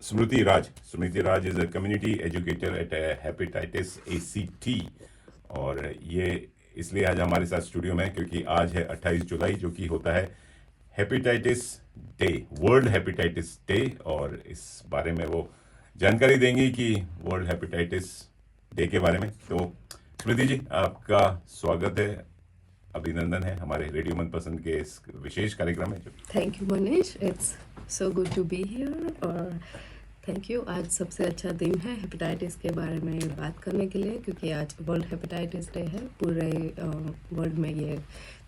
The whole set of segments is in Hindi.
Smriti Raj is a community educator at Hepatitis ACT और ये इसलिए आज हमारे साथ स्टूडियो में क्योंकि आज है 28 जुलाई जो कि होता है hepatitis day, world hepatitis day. और इस बारे में वो जानकारी देंगी कि वर्ल्ड हेपेटाइटिस डे के बारे में। तो स्मृति जी, आपका स्वागत है, अभिनंदन है हमारे रेडियो मनपसंद के इस विशेष कार्यक्रम में। Thank you Manish, it's so good to be here और थैंक यू। आज सबसे अच्छा दिन है हेपेटाइटिस के बारे में बात करने के लिए, क्योंकि आज वर्ल्ड हेपेटाइटिस डे है। पूरे वर्ल्ड में ये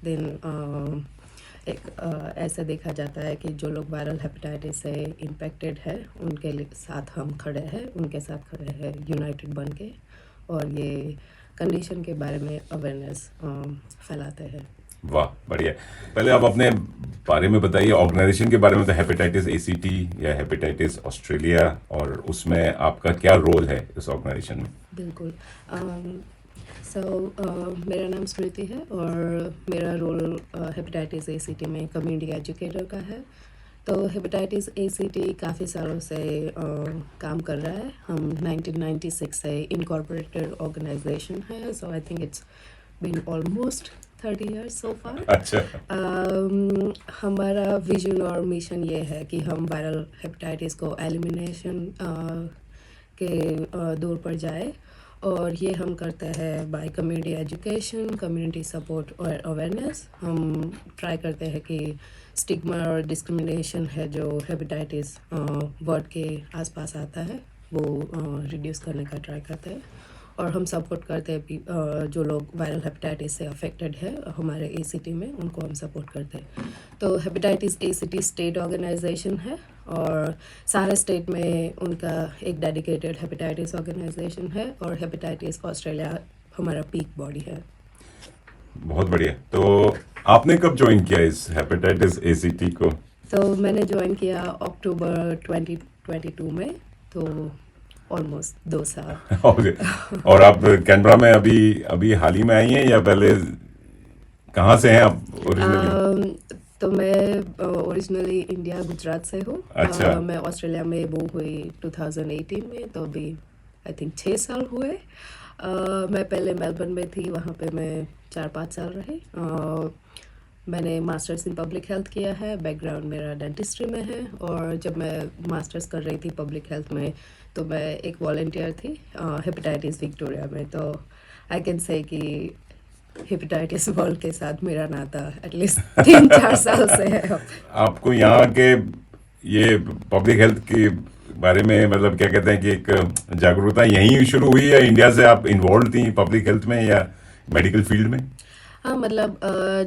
दिन ऐसा देखा जाता है कि जो लोग वायरल हेपेटाइटिस से इन्फेक्टेड है उनके साथ हम खड़े हैं, उनके साथ खड़े हैं यूनाइटेड बन के, और ये कंडीशन के बारे में अवेयरनेस फैलाते हैं। वाह, बढ़िया। पहले आप अपने बारे में बताइए, ऑर्गेनाइजेशन के बारे में। तो हेपेटाइटिस ACT या हेपेटाइटिस ऑस्ट्रेलिया, और उसमें आपका क्या रोल है इस ऑर्गेनाइजेशन में? बिल्कुल। मेरा नाम स्मृति है और मेरा रोल हेपेटाइटिस ACT में कम्युनिटी एजुकेटर का है। तो हेपेटाइटिस ACT काफ़ी सालों से काम कर रहा है। हम 1996 से इनकॉर्पोरेटेड ऑर्गेनाइजेशन है, so I think it's been almost 30 years so far। अच्छा। हमारा विजन और मिशन ये है कि हम वायरल हेपेटाइटिस को एलिमिनेशन के दौर पर जाए, और ये हम करते हैं by community education, community support और अवेयरनेस। हम ट्राई करते हैं कि स्टिग्मा और डिस्क्रिमिनेशन है जो हेपेटाइटिस वर्ड के आसपास आता है वो रिड्यूस करने का ट्राई करते हैं। और हम सपोर्ट करते हैं जो लोग वायरल हेपेटाइटिस से अफेक्टेड है हमारे ACT में, उनको हम सपोर्ट करते हैं। तो हेपेटाइटिस ACT स्टेट ऑर्गेनाइजेशन है और सारे स्टेट में उनका एक डेडिकेटेड हेपेटाइटिस ऑर्गेनाइजेशन है, और हेपेटाइटिस ऑस्ट्रेलिया हमारा पीक बॉडी है। बहुत बढ़िया। तो आपने कब ज्वाइन किया इस हेपेटाइटिस ACT को? तो मैंने ज्वाइन किया अक्टूबर 2022 में, तो ऑलमोस्ट 2 साल। ओके। और आप कैनबरा में अभी हाल ही में आई हैं या पहले कहाँ से हैं आप ओरिजिनली? तो मैं ओरिजिनली इंडिया गुजरात से हूँ। अच्छा। मैं ऑस्ट्रेलिया में मूव हुई 2018 में, तो अभी आई थिंक 6 साल हुए। मैं पहले मेलबर्न में थी, वहाँ पे मैं 4-5 साल रही। मैंने मास्टर्स इन पब्लिक हेल्थ किया है, बैकग्राउंड मेरा डेंटिस्ट्री में है, और जब मैं मास्टर्स कर रही थी पब्लिक हेल्थ में तो मैं एक वॉलंटियर थी हेपेटाइटिस विक्टोरिया में। तो आई कैन से कि हेपेटाइटिस वर्ल्ड के साथ मेरा नाता एटलीस्ट 3-4 साल से है। आपको यहाँ के ये पब्लिक हेल्थ के बारे में मतलब क्या कहते हैं कि एक जागरूकता यहीं शुरू हुई या इंडिया से आप इन्वॉल्व थी पब्लिक हेल्थ में या मेडिकल फील्ड में? हाँ, मतलब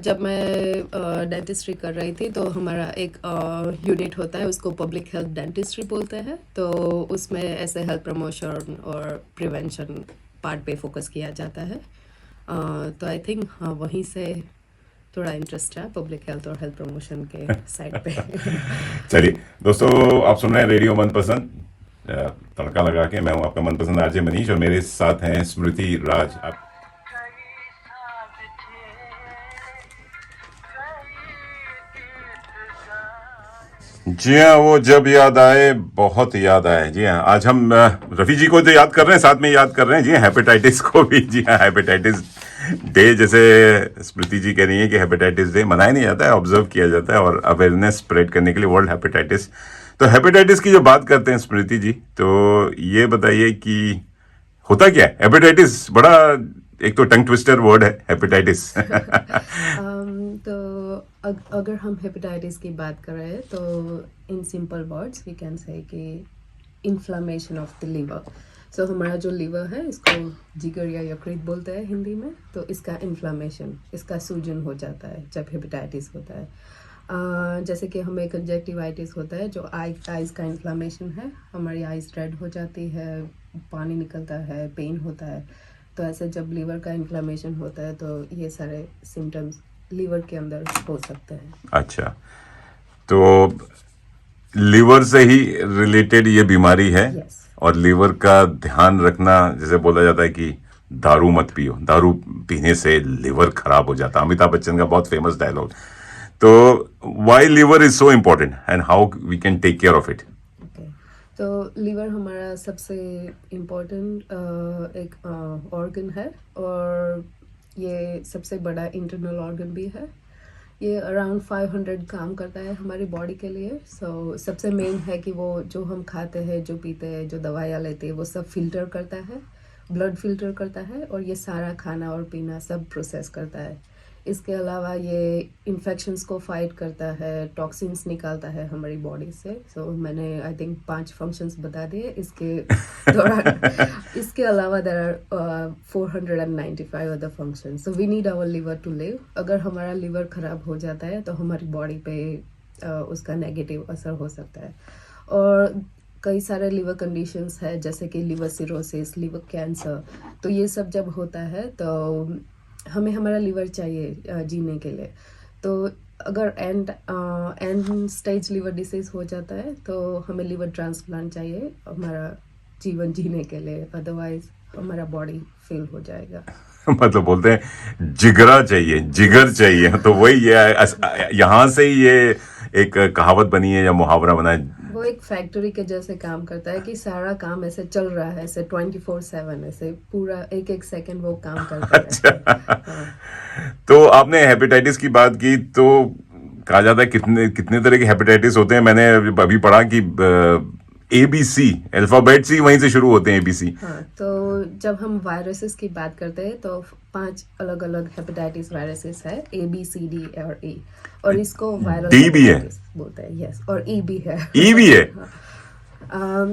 जब मैं डेंटिस्ट्री कर रही थी तो हमारा एक यूनिट होता है, उसको पब्लिक हेल्थ डेंटिस्ट्री बोलते हैं। तो उसमें ऐसे हेल्थ प्रमोशन और प्रिवेंशन पार्ट पे फोकस किया जाता है। तो आई थिंक हाँ, वहीं से थोड़ा इंटरेस्ट है पब्लिक हेल्थ और हेल्थ प्रमोशन के साइड पे। चलिए दोस्तों, आप सुन रहे हैं रेडियो मनपसंद, तड़का लगा के। मैं हूँ आपका मनपसंद RJ मनीष और मेरे साथ हैं स्मृति राज। आप जी हाँ, वो जब याद आए, बहुत याद आए। जी हाँ, आज हम रफ़ी जी को तो याद कर रहे हैं, साथ में याद कर रहे हैं जी हेपेटाइटिस को भी। जी हाँ, हेपेटाइटिस डे, जैसे स्मृति जी कह रही है कि हेपेटाइटिस डे मनाया नहीं जाता है, ऑब्जर्व किया जाता है और अवेयरनेस स्प्रेड करने के लिए वर्ल्ड हेपेटाइटिस। तो हेपेटाइटिस की जो बात करते हैं स्मृति जी, तो ये बताइए कि होता क्या है हेपेटाइटिस? बड़ा एक तो टंग ट्विस्टर वर्ड है हेपेटाइटिस। तो अगर हम हेपेटाइटिस की बात कर रहे हैं तो in simple words we can say कि inflammation of the liver. So हमारा जो लिवर है इसको जिगर या यकृत बोलते हैं हिंदी में। तो इसका इन्फ्लामेशन, इसका सूजन हो जाता है जब हेपेटाइटिस होता है। जैसे कि हमें कंजक्टिवाइटिस होता है जो आइज़ का इन्फ्लामेशन है, हमारी आइज़ रेड हो जाती है, पानी निकलता है, पेन होता है। तो ऐसे जब लीवर का इन्फ्लामेशन होता है तो ये सारे सिम्टम्स लीवर के अंदर हो सकते हैं। अच्छा, तो लीवर से ही रिलेटेड ये बीमारी है। Yes. और लीवर का ध्यान रखना, जैसे बोला जाता है कि दारू मत पियो, दारू पीने से लीवर खराब हो जाता है, अमिताभ बच्चन का बहुत फेमस डायलॉग। तो why liver is so important and how we can take care of it? तो लीवर हमारा सबसे इम्पोर्टेंट एक ऑर्गन है और ये सबसे बड़ा इंटरनल ऑर्गन भी है। ये अराउंड 500 काम करता है हमारी बॉडी के लिए। सबसे मेन है कि वो जो हम खाते हैं, जो पीते हैं, जो दवाइयाँ लेते हैं, वो सब फिल्टर करता है, ब्लड फिल्टर करता है और ये सारा खाना और पीना सब प्रोसेस करता है। इसके अलावा ये इन्फेक्शंस को फाइट करता है, टॉक्सिन्स निकालता है हमारी बॉडी से। मैंने आई थिंक 5 फंक्शंस बता दिए इसके दौरान। इसके अलावा there are 495 other functions. So we need our liver to live. अगर हमारा लिवर खराब हो जाता है तो हमारी बॉडी पे उसका नेगेटिव असर हो सकता है। और कई सारे लिवर कंडीशंस है जैसे कि लिवर सिरोसिस, लिवर कैंसर। तो ये सब जब होता है तो हमें हमारा लिवर चाहिए जीने के लिए। तो अगर एंड स्टेज लिवर डिसीज हो जाता है तो हमें लिवर ट्रांसप्लांट चाहिए हमारा जीवन जीने के लिए, अदरवाइज हमारा बॉडी फेल हो जाएगा। मतलब बोलते हैं जिगरा चाहिए, जिगर चाहिए। तो वही यहाँ से ही ये एक कहावत बनी है या मुहावरा बना है। वो एक फैक्ट्री के जैसे काम करता है कि सारा काम ऐसे चल रहा है, ऐसे 24/7, ऐसे पूरा एक एक सेकंड वो काम करता है। हाँ। तो आपने हेपेटाइटिस की बात की, तो कहा जाता है कितने कितने तरह के हेपेटाइटिस होते हैं। मैंने अभी पढ़ा कि ABC अल्फाबेट से वहीं से शुरू होते हैं, ABC। हाँ, तो जब हम वायरसेस की बात करते हैं तो 5 अलग अलग हेपेटाइटिस वायरसेस है, ABCD और E। और इसको वायरल D भी है, हेपेटाइटिस बोलते हैं। यस, और E भी है। E भी है।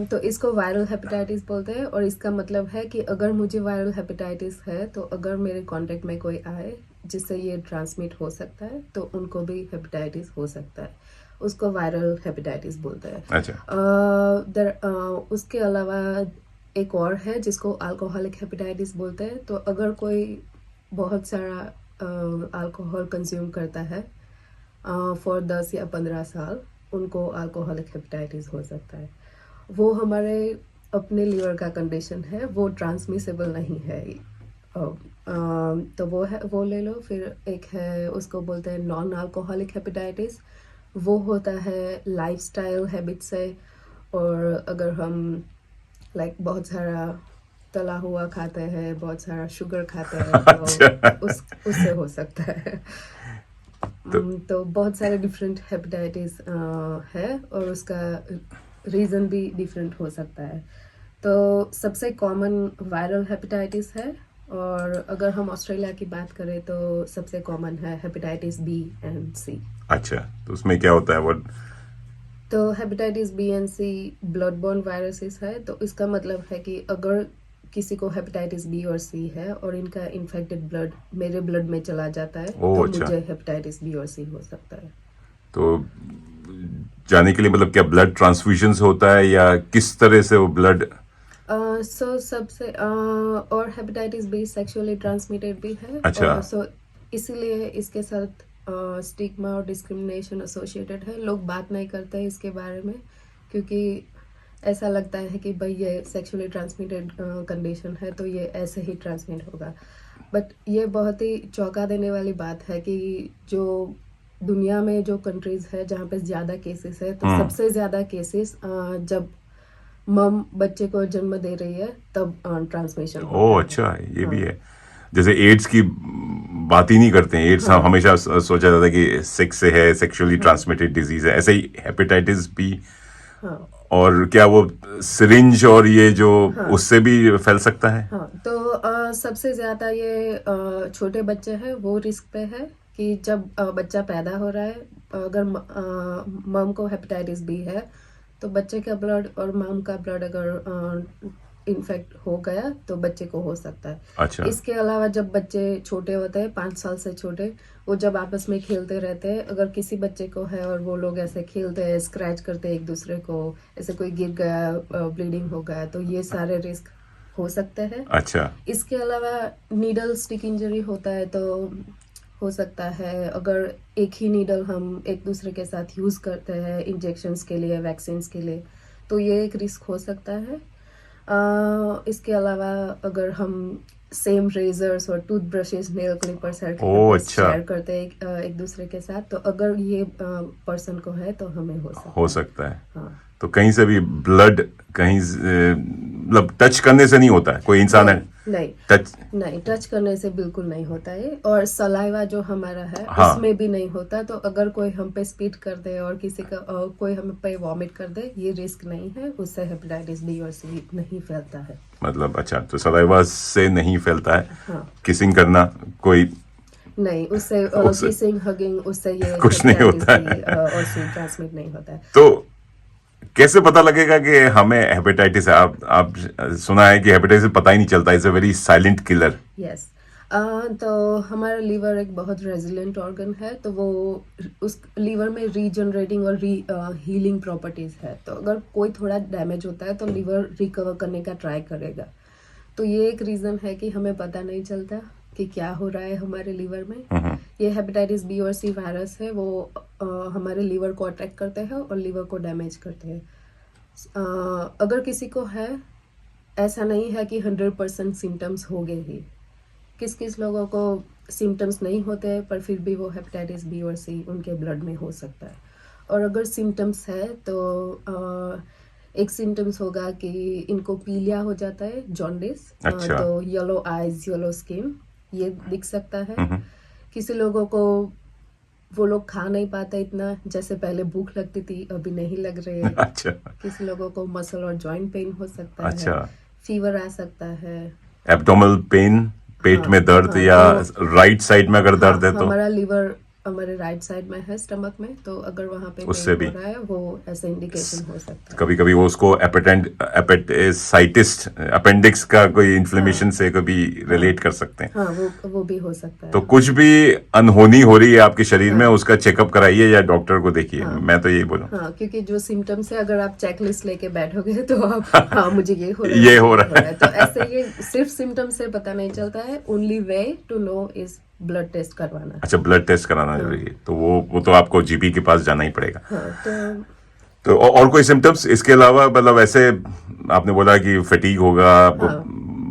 तो इसको वायरल हेपेटाइटिस बोलते हैं और इसका मतलब है कि अगर मुझे वायरल हेपेटाइटिस है तो अगर मेरे कांटेक्ट में कोई आए जिससे ये ट्रांसमिट हो सकता है तो उनको भी हेपेटाइटिस हो सकता है। उसको वायरल हेपेटाइटिस बोलते हैं। अच्छा। उसके अलावा एक और है जिसको अल्कोहलिक हेपेटाइटिस बोलते हैं। तो अगर कोई बहुत सारा अल्कोहल कंज्यूम करता है फॉर 10 या 15 साल, उनको अल्कोहलिक हेपेटाइटिस हो सकता है। वो हमारे अपने लीवर का कंडीशन है, वो ट्रांसमिसेबल नहीं है। तो वो है, वो ले लो। फिर एक है, उसको बोलते हैं नॉन अल्कोहलिक हेपेटाइटिस। वो होता है लाइफस्टाइल हैबिट से। और अगर हम बहुत सारा तला हुआ खाते हैं, बहुत सारा शुगर खाते हैं तो अच्छा। उससे हो सकता है। तो तो बहुत सारे डिफरेंट हेपेटाइटिस है और उसका रीज़न भी डिफरेंट हो सकता है। तो सबसे कॉमन वायरल हेपेटाइटिस है। और अगर हम ऑस्ट्रेलिया की बात करें तो सबसे कॉमन है हेपेटाइटिस B एंड C। अच्छा, तो उसमें क्या होता है वो? तो hepatitis B and C blood born viruses है। तो इसका मतलब है कि अगर किसी को हेपेटाइटिस B और C है और इनका इन्फेक्टेड ब्लड मेरे ब्लड में चला जाता है ओह, तो अच्छा। मुझे हेपेटाइटिस B और C हो सकता है। तो जाने के लिए मतलब क्या ब्लड ट्रांसफ्यूजन होता है या किस तरह से वो ब्लड? सबसे और हेपेटाइटिस B सेक्सुअली ट्रांसमिटेड भी है। अच्छा। और इसीलिए इसके साथ स्टिग्मा और डिस्क्रिमिनेशन एसोसिएटेड है। लोग बात नहीं करते हैं इसके बारे में क्योंकि ऐसा लगता है कि भाई ये सेक्सुअली ट्रांसमिटेड कंडीशन है तो ये ऐसे ही ट्रांसमिट होगा। बट ये बहुत ही चौंका देने वाली बात है कि जो दुनिया में जो कंट्रीज है जहाँ पे ज़्यादा केसेस है, तो सबसे ज़्यादा केसेस जब मम बच्चे को जन्म दे रही है तब ट्रांसमिशन होता ओह, है। अच्छा, ये भी हाँ। है। जैसे एड्स की बात ही नहीं करते हैं। एड्स हाँ। हमेशा सोचा जाता है कि सेक्स से है, सेक्सुअली हाँ। ट्रांसमिटेड डिजीज है। ऐसे ही हेपेटाइटिस भी। हाँ। और क्या वो सिरिंज और ये जो हाँ। उससे भी फैल सकता है? हाँ, तो सबसे ज़्यादा ये छोटे बच्चे हैं वो रिस्क पे है कि जब बच्चा पैदा हो रहा है, अगर मम को हेपेटाइटिस B है तो बच्चे का ब्लड और मम का ब्लड अगर इन्फेक्ट हो गया तो बच्चे को हो सकता है। अच्छा। इसके अलावा जब बच्चे छोटे होते हैं, 5 साल से छोटे, वो जब आपस में खेलते रहते हैं, अगर किसी बच्चे को है और वो लोग ऐसे खेलते हैं, स्क्रैच करते हैं एक दूसरे को, ऐसे कोई गिर गया, ब्लीडिंग हो गया, तो ये सारे रिस्क हो सकते हैं। अच्छा। इसके अलावा नीडल स्टिक इंजरी होता है तो हो सकता है अगर एक ही नीडल हम एक दूसरे के साथ यूज़ करते हैं इंजेक्शंस के लिए, वैक्सीन्स के लिए, तो ये एक रिस्क हो सकता है। इसके अलावा अगर हम सेम रेजर्स और टूथब्रशेस, नेल क्लिपर्स ओह अच्छा, शेयर करते हैं एक दूसरे के साथ, तो अगर ये पर्सन को है तो हमें हो हो सकता है। सकता है। हाँ। तो कहीं से भी ब्लड कहीं मतलब टच करने से नहीं होता है, कोई इंसान है नहीं नहीं टच, नहीं, टच करने से बिल्कुल नहीं होता है, और सलाइवा जो हमारा है हाँ उसमें भी नहीं होता। तो अगर कोई हम पे स्पीट कर दे और किसी का कोई हम पे वॉमिट कर दे, ये रिस्क नहीं है, उससे हेपेटाइटिस बी और सी नहीं फैलता है। मतलब अच्छा, तो सलाइवा से नहीं फैलता है, हाँ। किसिंग करना कोई नहीं, उससे उससे किसिंग, हगिंग, उससे ये कुछ नहीं हेपेटाइटिस होता बी है। और सी ट्रांसमिट नहीं होता है। तो कैसे पता लगेगा कि हमें हेपेटाइटिस है? आप सुना है कि हेपेटाइटिस पता ही नहीं चलता, it's a very silent killer. Yes. तो हमारा लीवर एक बहुत रेजिलेंट ऑर्गन है, तो वो उस लीवर में रीजनरेटिंग और हीलिंग प्रॉपर्टीज है। तो अगर कोई थोड़ा डैमेज होता है तो लीवर रिकवर करने का ट्राई करेगा। तो ये एक रीज़न है कि हमें पता नहीं चलता कि क्या हो रहा है हमारे लीवर में। ये हेपेटाइटिस बी और सी वायरस है, वो हमारे लीवर को अटैक करते हैं और लीवर को डैमेज करते हैं। अगर किसी को है, ऐसा नहीं है कि 100% सिम्टम्स हो गए ही। किस किस लोगों को सिम्टम्स नहीं होते हैं पर फिर भी वो हेपेटाइटिस बी और सी उनके ब्लड में हो सकता है। और अगर सिम्टम्स है तो एक सिम्टम्स होगा कि इनको पीलिया हो जाता है, जॉन्डिस, अच्छा, तो येलो आइज, येलो स्किन, ये दिख सकता है। किसी लोगों को वो लोग खा नहीं पाते इतना, जैसे पहले भूख लगती थी अभी नहीं लग रही है। अच्छा, किसी लोगों को मसल और जॉइंट पेन हो सकता है, अच्छा। फीवर आ सकता है। एब्डोमिनल पेन, पेट हाँ में दर्द, हाँ। या तो राइट साइड में अगर हाँ, दर्द है तो हमारा लीवर हमारे राइट साइड में है, स्टमक में, तो अगर वहाँ पे पेन उससे हो भी रहा है, वो ऐसे इंडिकेशन हो सकता है। कभी कभी वो उसको एपेटाइटिस अपेंडिक्स का कोई इन्फ्लेमेशन हाँ से कभी हाँ रिलेट कर सकते हैं। हाँ, वो भी हो सकता तो है। कुछ भी अनहोनी हो रही है आपके शरीर में, हाँ उसका चेकअप कराइए या डॉक्टर को देखिए, हाँ मैं तो यही बोलूँ। हाँ, क्योंकि जो सिम्टम्स है, अगर आप चेकलिस्ट लेके बैठोगे तो आप, हाँ मुझे ये हो रहा है, ये मुझे हो ये हो रहा रहा है, तो है। ऐसे ये सिर्फ सिम्टम्स से पता नहीं चलता है। Only way to know is blood test करवाना। अच्छा, ब्लड टेस्ट कराना हाँ जरूरी है, तो वो तो आपको जीपी के पास जाना ही पड़ेगा। हाँ। तो तो और कोई सिम्टम्स इसके अलावा, मतलब ऐसे आपने बोला कि फटीग होगा, हाँ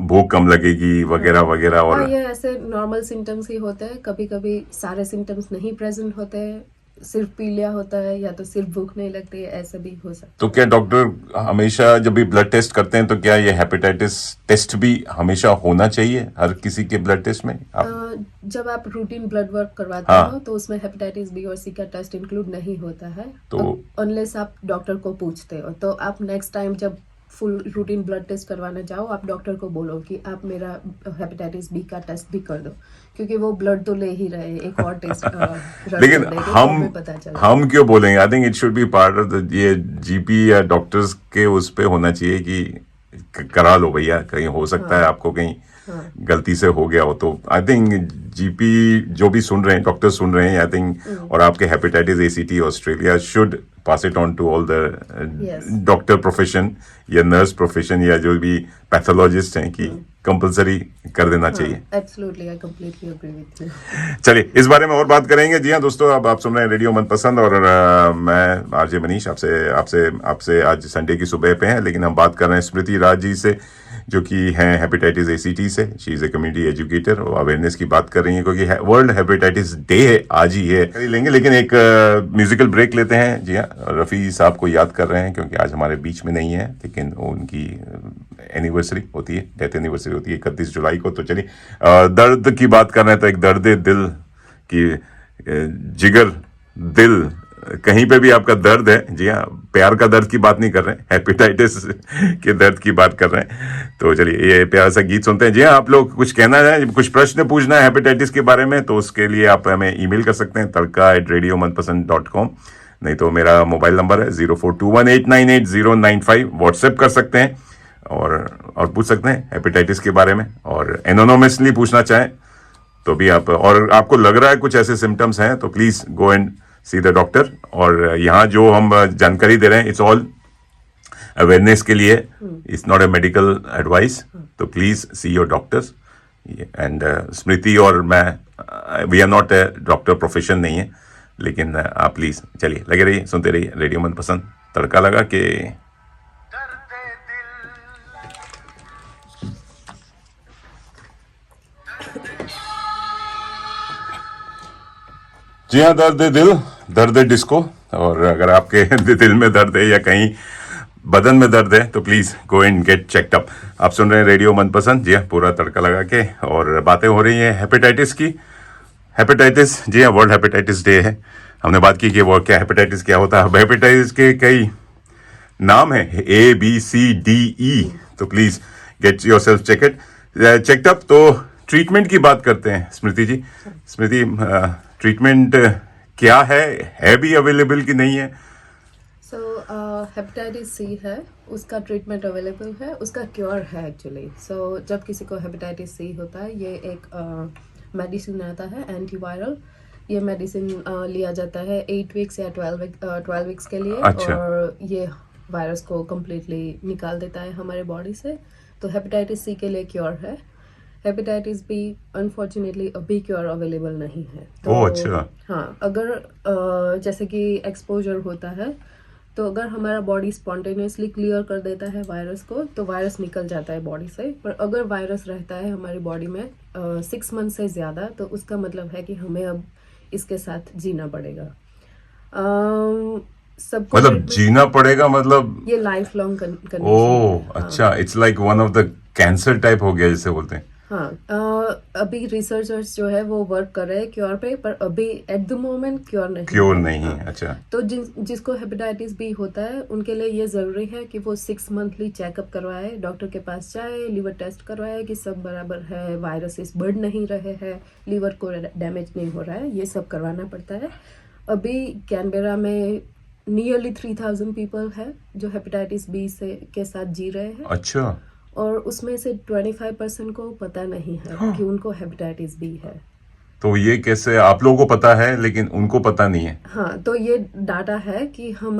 भूख कम लगेगी वगैरह हाँ वगैरह, हाँ, और ये ऐसे नॉर्मल सिम्टम्स ही होते हैं। कभी कभी सारे सिम्टम्स नहीं प्रेजेंट होते हैं, सिर्फ पीलिया होता है या तो सिर्फ भूख नहीं लगती है, ऐसा भी हो सकता तो है। क्या डॉक्टर हमेशा जब भी ब्लड टेस्ट करते हैं तो क्या ये हेपेटाइटिस टेस्ट भी हमेशा होना चाहिए हर किसी के ब्लड टेस्ट में? अ, आप जब आप रूटीन ब्लड वर्क करवाते हो हाँ, तो उसमें हेपेटाइटिस बी और सी का टेस्ट इंक्लूड नहीं होता है, तो अनलेस आप डॉक्टर को पूछते हो। तो आप नेक्स्ट टाइम जब फुल रूटीन ब्लड टेस्ट करवाने जाओ, आप डॉक्टर को बोलो कि आप मेरा हेपेटाइटिस बी का टेस्ट भी कर दो, क्योंकि वो ब्लड तो ले ही रहे, एक और टेस्ट रन लेकिन कर देंगे तो हम हमें पता चलेगा। हम क्यों बोलेंगे? I think it should be part of the, ये जीपी या डॉक्टर्स के उस पे होना चाहिए कि करा लो भैया, कहीं हो सकता है हाँ आपको कहीं हाँ। गलती से हो गया हो। तो आई थिंक जीपी जो भी सुन रहे हैं, डॉक्टर सुन रहे हैं, आई थिंक, और आपके hepatitis ACT Australia should pass it on to all yes. The doctor profession या नर्स प्रोफेशन या जो भी पैथोलॉजिस्ट हैं कि कंपलसरी कर देना हाँ, चाहिए। Absolutely, I completely agree with you. चलिए इस बारे में और बात करेंगे। जी हाँ दोस्तों, अब आप सुन रहे हैं रेडियो मनपसंद, और मैं आरजे मनीष आपसे आपसे आपसे आज संडे की सुबह पे हैं, लेकिन हम बात कर रहे हैं स्मृति राज जी से, जो कि हैं हेपेटाइटिस एसीटी से। She is a community educator, और अवेयरनेस की बात कर रही हैं क्योंकि वर्ल्ड हेपेटाइटिस डे है आज ही है। कर लेंगे, लेकिन एक म्यूजिकल ब्रेक लेते हैं। जी हाँ, रफ़ी साहब को याद कर रहे हैं क्योंकि आज हमारे बीच में नहीं है, लेकिन उनकी एनिवर्सरी होती है, डेथ एनिवर्सरी होती है 31 जुलाई को। तो चलिए दर्द की बात कर रहे हैं, तो एक दर्द दिल की, जिगर, दिल, कहीं पे भी आपका दर्द है, जी हाँ, प्यार का दर्द की बात नहीं कर रहे हैं, हेपेटाइटिस के दर्द की बात कर रहे हैं। तो चलिए ये प्यारा सा गीत सुनते हैं। जी हाँ, आप लोग कुछ कहना है, कुछ प्रश्न पूछना है हेपेटाइटिस के बारे में, तो उसके लिए आप हमें ईमेल कर सकते हैं tadka@radiomanpasand.com। नहीं तो मेरा मोबाइल नंबर है 0421898095, व्हाट्सएप कर सकते हैं, और पूछ सकते हैं हेपेटाइटिस के बारे में, और एनोनिमसली पूछना चाहें तो भी आप, और आपको लग रहा है कुछ ऐसे सिम्टम्स हैं तो please go and see the doctor. और यहाँ जो हम जानकारी दे रहे हैं, इट्स ऑल अवेयरनेस के लिए, it's not a medical advice. तो please see your doctors. And Smriti और मैं, we are not a doctor profession नहीं है, लेकिन आप प्लीज चलिए, लगे रहिए, सुनते रहिए रेडियो मनपसंद। तड़का लगा के जी हाँ, दर्द है दिल, दर्द है डिस्को। और अगर आपके दिल में दर्द है या कहीं बदन में दर्द है तो please go and get checked up. आप सुन रहे हैं रेडियो मनपसंद, जी हाँ, पूरा तड़का लगा के, और बातें हो रही हैं हेपेटाइटिस की। हेपेटाइटिस, जी हाँ, वर्ल्ड हेपेटाइटिस डे है। हमने बात की कि वो क्या हेपेटाइटिस क्या होता है। हेपेटाइटिस के कई नाम है, ABCDE। तो please get your self checked up. तो ट्रीटमेंट की बात करते हैं स्मृति जी। स्मृति, ट्रीटमेंट क्या है भी अवेलेबल कि नहीं है? सो हेपेटाइटिस सी है, उसका ट्रीटमेंट अवेलेबल है, उसका क्योर है एक्चुअली। सो जब किसी को हेपेटाइटिस सी होता है, ये एक मेडिसिन आता है एंटीवायरल। ये मेडिसिन लिया जाता है 8 वीक्स या 12 वीक्स के लिए। अच्छा। और ये वायरस को कम्प्लीटली निकाल देता है हमारे बॉडी से। तो हेपेटाइटिस सी के लिए क्योर है। हेपेटाइटिस बी अनफॉर्चुनेटली अभी क्योर अवेलेबल नहीं है। तो ओह, अच्छा। हाँ, अगर जैसे कि एक्सपोजर होता है, तो अगर हमारा बॉडी स्पॉन्टेनियसली क्लियर कर देता है वायरस को, तो वायरस निकल जाता है बॉडी से। पर अगर वायरस रहता है हमारी बॉडी में 6 मंथ से ज़्यादा, तो उसका मतलब है कि हमें अब इसके साथ जीना पड़ेगा। सबको मतलब treatment- जीना पड़ेगा, मतलब? ये लाइफ लॉन्ग कंडीशन ओह, है। अच्छा, it's like one of the cancer type हो गया जिसे बोलते हैं। हाँ, अभी रिसर्चर्स जो है वो वर्क कर रहे हैं क्योर पे, पर अभी एट द मोमेंट क्योर नहीं क्योर है। नहीं है, हाँ। अच्छा। तो जिसको हेपेटाइटिस बी होता है, उनके लिए ये जरूरी है कि वो 6 मंथली चेकअप करवाए, डॉक्टर के पास जाए, लीवर टेस्ट करवाए कि सब बराबर है, वायरसेस बढ़ नहीं रहे हैं, लीवर को डैमेज नहीं हो रहा है, ये सब करवाना पड़ता है। अभी कैनबेरा में नियरली 3000 पीपल है जो हेपेटाइटिस बी से के साथ जी रहे हैं। अच्छा। और उसमें से 25% को पता नहीं है कि उनको हेपेटाइटिस बी है। तो ये कैसे आप लोगों को पता है लेकिन उनको पता नहीं है? हाँ, तो ये डाटा है कि हम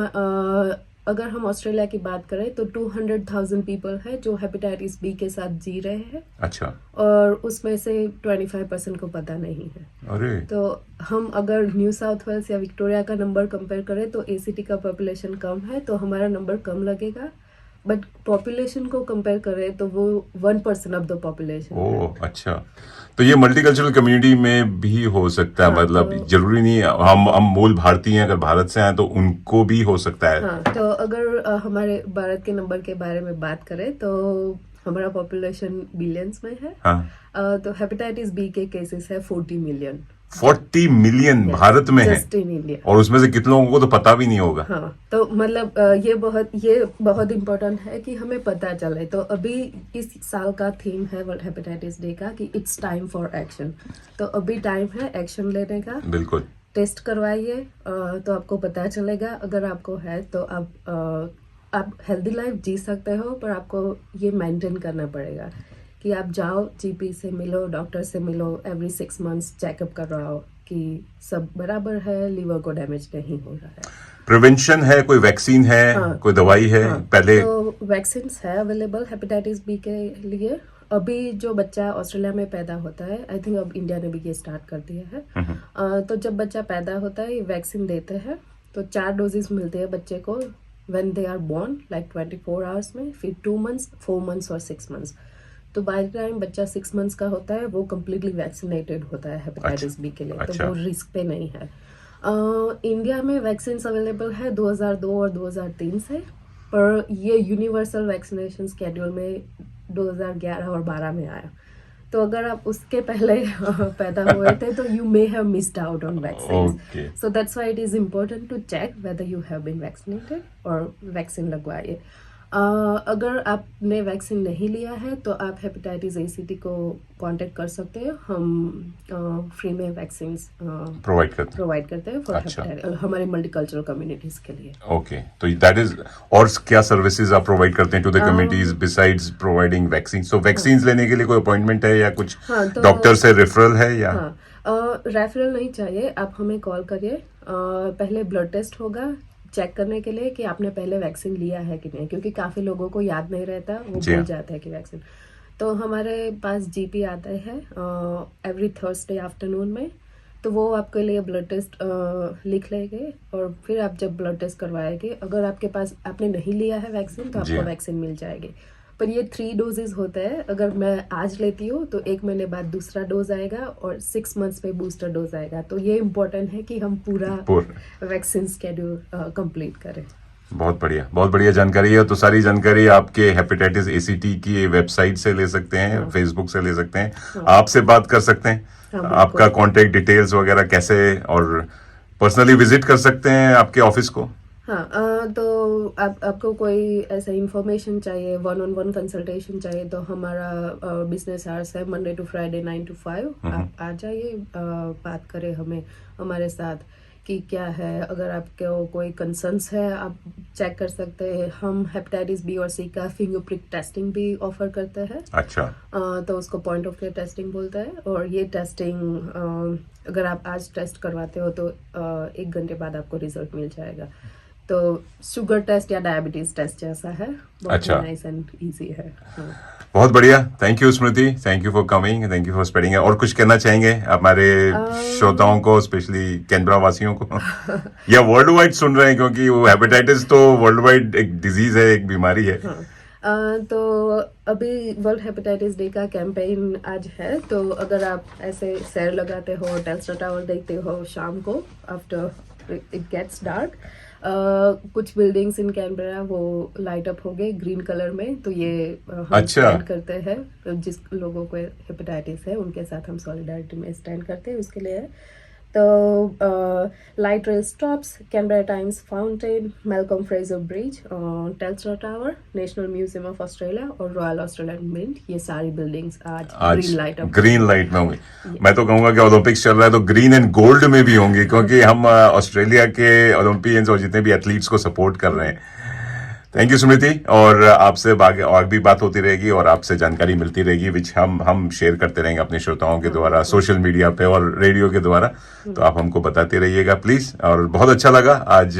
अगर हम ऑस्ट्रेलिया की बात करें तो 200,000 पीपल है जो हेपेटाइटिस बी के साथ जी रहे हैं। अच्छा। और उसमें से 25% को पता नहीं है। अरे, तो हम अगर न्यू साउथ वेल्स या विक्टोरिया का नंबर कंपेयर करें तो ACT का पॉपुलेशन कम है, तो हमारा नंबर कम लगेगा। बट पॉपुलेशन को कंपेयर करें तो वो 1% ऑफ द पॉपुलेशन है। ओह, अच्छा। तो ये मल्टीकल्चरल कम्युनिटी में भी हो सकता है? हाँ, मतलब तो- जरूरी नहीं है हम मूल भारतीय हैं, अगर भारत से हैं तो उनको भी हो सकता है? हाँ, तो अगर हमारे भारत के नंबर के बारे में बात करें तो हमारा पॉपुलेशन बिलियंस में है। हाँ। तो हेपेटाइटिस बी के केसेस है 40 मिलियन 40 मिलियन भारत में है? Just in India. और उसमें से कितने लोगों को तो पता भी नहीं होगा। हाँ, तो मतलब ये बहुत इम्पोर्टेंट है कि हमें पता चले। तो अभी इस साल का थीम है वर्ल्ड हेपेटाइटिस डे का कि इट्स टाइम फॉर एक्शन। तो अभी टाइम है एक्शन लेने का। बिल्कुल। टेस्ट करवाइए, तो आपको पता चलेगा। अगर आपको है तो आप हेल्दी लाइफ जी सकते हो, पर आपको ये मेंटेन करना पड़ेगा कि आप जाओ, GP से मिलो, डॉक्टर से मिलो, एवरी 6 मंथ्स चेकअप करवाओ कि सब बराबर है, लीवर को डैमेज नहीं हो रहा है। प्रिवेंशन है? कोई वैक्सीन है? हाँ। कोई दवाई है? हाँ, पहले तो वैक्सीन है अवेलेबल हेपेटाइटिस बी के लिए। अभी जो बच्चा ऑस्ट्रेलिया में पैदा होता है, आई थिंक अब इंडिया ने भी ये स्टार्ट कर दिया है। तो जब बच्चा पैदा होता है, ये वैक्सीन देते हैं। तो 4 डोजेस मिलते हैं बच्चे को when they are born, like 24 hours में, फिर 2 मंथ्स, 4 मंथ्स और 6 मंथ्स। तो बाय द टाइम बच्चा 6 मंथ्स का होता है, वो कम्प्लीटली वैक्सीनेटेड होता है हेपेटाइटिस बी के लिए। अच्छा। तो वो रिस्क पे नहीं है। इंडिया में वैक्सीन अवेलेबल है 2002 और 2003 से, पर ये यूनिवर्सल वैक्सीनेशन स्केड्यूल में 2011 और 12 में आया। तो अगर आप उसके पहले पैदा हुए थे तो you may have missed out on vaccine. Okay. So that's why it is important to check whether you have been vaccinated और वैक्सीन लगवाइए। अगर आपने वैक्सीन नहीं लिया है तो आप हेपेटाइटिस ACT को कांटेक्ट कर सकते हैं। हम फ्री में वैक्सीन प्रोवाइड करते हैं फॉर अच्छा। हेपेटाइटिस हमारे मल्टीकल्चरल कम्युनिटीज के लिए। ओके, तो दैट इज। और क्या सर्विसेज आप प्रोवाइड करते हैं to the communities besides providing vaccine? So vaccine लेने के लिए कोई अपॉइंटमेंट है या कुछ हाँ, तो- डॉक्टर से रेफरल है या? हाँ, रेफरल नहीं चाहिए, आप हमें कॉल करिए। पहले ब्लड टेस्ट होगा चेक करने के लिए कि आपने पहले वैक्सीन लिया है कि नहीं, क्योंकि काफ़ी लोगों को याद नहीं रहता, वो जी भूल हाँ। जाते हैं कि वैक्सीन। तो हमारे पास GP आते हैं एवरी थर्सडे आफ्टरनून में। तो वो आपके लिए ब्लड टेस्ट लिख लेंगे, और फिर आप जब ब्लड टेस्ट करवाएंगे, अगर आपके पास आपने नहीं लिया है वैक्सीन तो जी आपको हाँ। वैक्सीन मिल जाएगी। पर ये 3 डोजेज होता है। अगर मैं आज लेती हूँ तो 1 महीने बाद दूसरा डोज आएगा और 6 मंथ्स पे बूस्टर डोज आएगा। तो ये इम्पोर्टेंट है कि हम पूरा वैक्सीन स्केड्यूल कंप्लीट करें। बहुत बढ़िया जानकारी है। तो सारी जानकारी आपके हेपेटाइटिस एसीटी की वेबसाइट से ले सकते हैं, हाँ। फेसबुक से ले सकते हैं, हाँ। आपसे बात कर सकते हैं। हाँ, बिल्कुल। आपका कांटेक्ट डिटेल्स वगैरह कैसे, और पर्सनली विजिट कर सकते हैं आपके ऑफिस को? हाँ, तो आपको कोई ऐसा इंफॉर्मेशन चाहिए, 1-on-1 कंसल्टेशन चाहिए, तो हमारा बिजनेस आवर्स है मंडे टू फ्राइडे 9 to 5। आप आ जाइए, बात करें हमारे साथ कि क्या है। अगर आपको कोई कंसर्न्स है आप चेक कर सकते हैं। हम हेपेटाइटिस बी और सी का फिंगरप्रिक टेस्टिंग भी ऑफर करते हैं। अच्छा। तो उसको पॉइंट ऑफ केयर टेस्टिंग बोलते हैं। और ये टेस्टिंग अगर आप आज टेस्ट करवाते हो तो 1 घंटे बाद आपको रिजल्ट मिल जाएगा। तो शुगर टेस्ट या डायबिटीज टेस्ट जैसा है, बहुत अच्छा। नाइस एंड इजी है। हाँ। बहुत बढ़िया। Thank you Smriti, thank you for coming, thank you for spreading. और कुछ कहना चाहेंगे हमारे श्रोताओं को, स्पेशली कैनबरा वासियों को या वर्ल्ड वाइड सुन रहे हैं, क्योंकि वो हेपेटाइटिस तो वर्ल्ड वाइड एक डिजीज है, एक बीमारी है। हाँ। तो अभी वर्ल्ड हेपेटाइटिस डे का कैंपेन आज है। तो अगर आप ऐसे सैर लगाते हो, टेल्स्ट्रा टावर देखते हो शाम को आफ्टर इट गेट्स डार्क, कुछ बिल्डिंग्स इन कैनबरा वो लाइट अप हो गए ग्रीन कलर में। तो ये हम अच्छा। स्टैंड करते हैं, जिस लोगों को हेपेटाइटिस है उनके साथ हम सॉलिडारिटी में स्टैंड करते हैं, उसके लिए है। तो light rail stops, Canberra times fountain, Malcolm Fraser bridge, Telstra tower, national museum of Australia और रॉयल ऑस्ट्रेलियन मिंट, ये सारी बिल्डिंग्स आज green light up, green light में होंगी। मैं तो कहूंगा कि ओलंपिक्स चल रहा है तो ग्रीन एंड गोल्ड में भी होंगी, क्योंकि हम ऑस्ट्रेलिया के ओलंपियंस और जितने भी एथलीट्स को सपोर्ट कर रहे हैं। थैंक यू स्मृति, और आपसे और भी बात होती रहेगी और आपसे जानकारी मिलती रहेगी, विच हम शेयर करते रहेंगे अपने श्रोताओं के द्वारा, सोशल मीडिया पे और रेडियो के द्वारा। तो आप हमको बताते रहिएगा प्लीज। और बहुत अच्छा लगा आज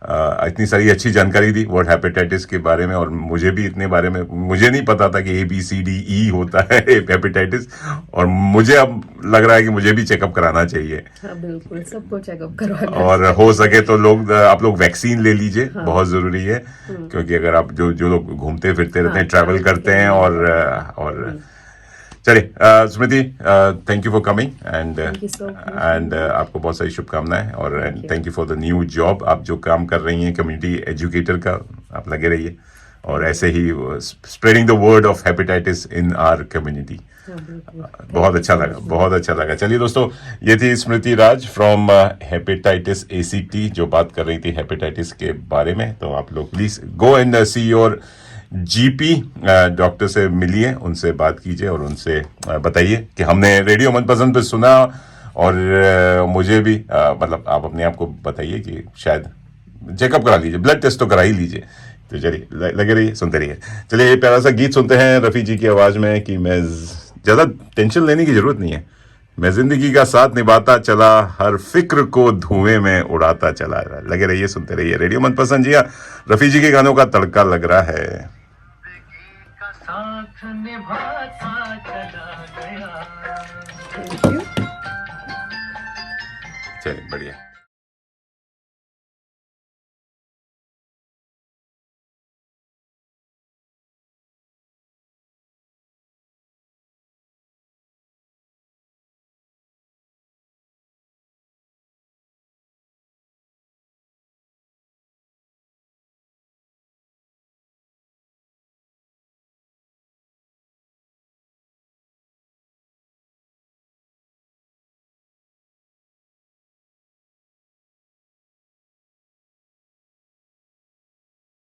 इतनी सारी अच्छी जानकारी दी वर्ल्ड हेपेटाइटिस के बारे में, और मुझे भी इतने बारे में मुझे नहीं पता था कि ABCDE होता है हेपेटाइटिस, और मुझे अब लग रहा है कि मुझे भी चेकअप कराना चाहिए। हाँ, बिल्कुल सबको चेकअप करवाना और हो सके तो आप लोग वैक्सीन ले लीजिए। हाँ। बहुत जरूरी है, क्योंकि अगर आप जो लोग घूमते फिरते रहते हैं, ट्रैवल करते हैं, और चलिए Smriti, thank you for coming, and आपको बहुत सारी शुभकामनाएं, और thank you for the new job. आप जो काम कर रही हैं कम्युनिटी एजुकेटर का, आप लगे रहिए, और ऐसे ही spreading the word of hepatitis in our community. बहुत अच्छा लगा, बहुत अच्छा लगा। चलिए दोस्तों, ये थी स्मृति राज फ्रॉम हेपेटाइटिस ACT, जो बात कर रही थी हेपेटाइटिस के बारे में। तो आप लोग please go and see your GP, doctor से मिलिए, उनसे बात कीजिए और उनसे बताइए कि हमने रेडियो मनपसंद पे सुना, और मुझे भी मतलब आप अपने आप को बताइए कि शायद चेकअप करा लीजिए, ब्लड टेस्ट तो करा ही लीजिए। तो चलिए लगे रहिए, सुनते रहिए। चलिए, ये प्यारा सा गीत सुनते हैं रफ़ी जी की आवाज में, कि मैं ज्यादा टेंशन लेने की जरूरत नहीं है, मैं जिंदगी का साथ निभाता चला, हर फिक्र को धुएं में उड़ाता चला। लगे रहिए, सुनते रहिए रेडियो मनपसंद। जी हाँ, रफ़ी जी के गानों का तड़का लग रहा है। साथ निभाता चला गया। चलिए, बढ़िया।